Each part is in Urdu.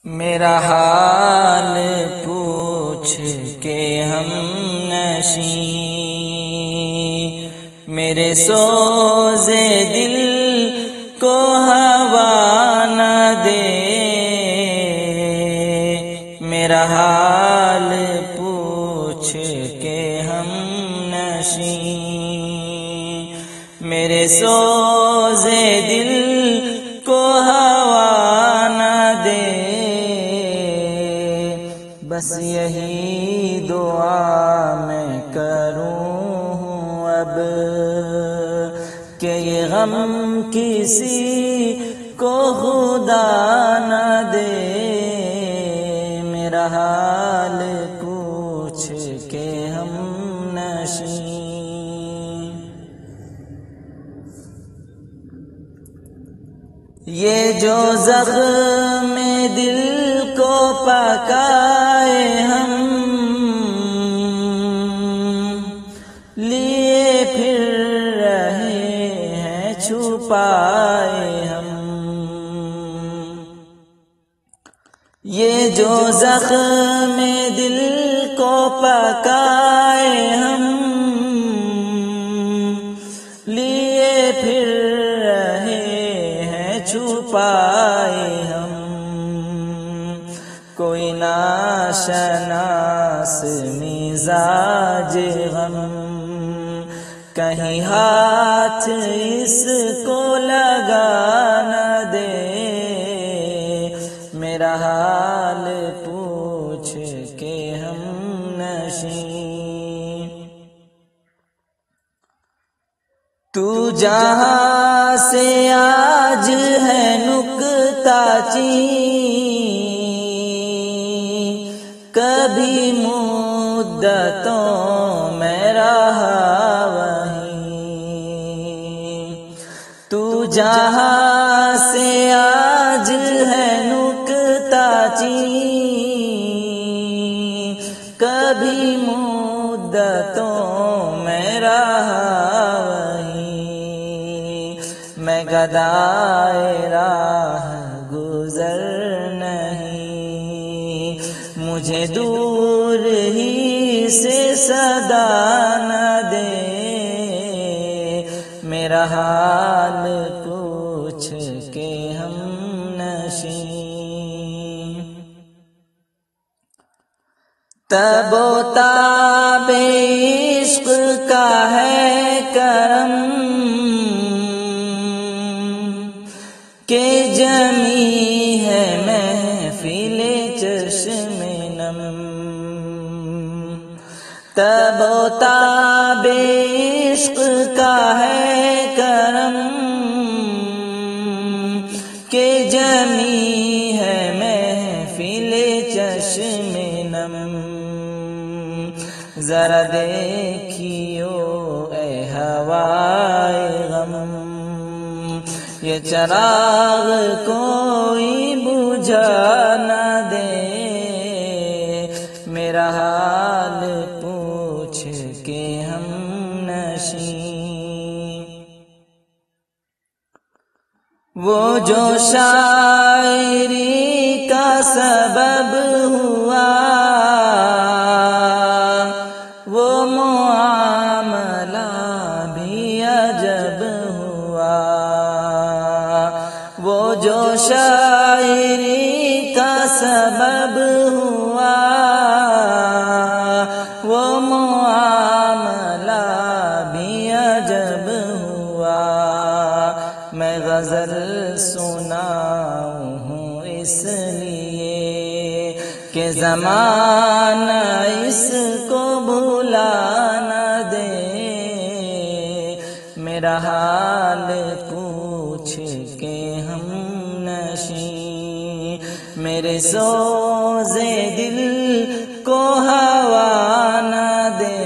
میرا حال پوچھ کے ہم نشیں، میرے سوزے دل کو ہوا نہ دے، میرا حال پوچھ کے ہم نشیں، میرے سوزے دل کو ہوا نہ دے، بس یہی دعا میں کروں ہوں اب کہ یہ غم کسی کو خدا نہ دے، میرا حال پوچھ کے ہم نشیں۔ یہ جو زخم دل کو پکائے ہم لیے پھر رہے ہیں چھپائے ہم، یہ جو زخم دل کو پکائے ہم لیے پھر رہے ہیں چھپائے ہم، کوئی ناشناس مزاج غم کہیں ہاتھ اس کو لگا نہ دے، میرا حال پوچھ کے ہم نشیں۔ تو جہاں سے آج ہے نکتہ چین، کبھی مدتوں میں رہا وہیں، تو جہاں سے آج ہے نکتہ چین، کبھی مدتوں میں رہا وہیں، میں گدائے راہ گزر نہیں، مجھے دور ہی سے صدا نہ دے، میرا حال پوچھ کے ہم نشیں۔ تب و تاب عشق کا ہے کرم کہ جمی ہے محفل چشم نم، تب و تاب عشق کا ہے کرم کہ جمی ہے محفل چشم نم، ذرا دیکھیو اے ہوائے غم، یہ چراغ کوئی بجھا نہ دے، میرا حال پوچھ کے ہم نشیں۔ وہ جو شاعری کا سبب ہوا، وہ معاملہ بھی عجب ہوا، وہ جو شاعری کا سبب ہوا، وہ معاملہ بھی عجب ہوا، میں غزل سناؤں ہوں اس لیے کہ زمانہ اس کو بھلا نہ دے، میرا حال پوچھ کے ہم نشیں، میرے سوزے دل کو ہوا نہ دے،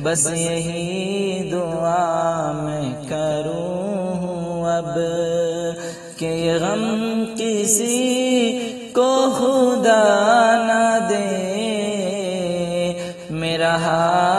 بس یہی دعا میں کروں ہوں اب کہ یہ غم کسی کو خدا نہ دے، میرا حال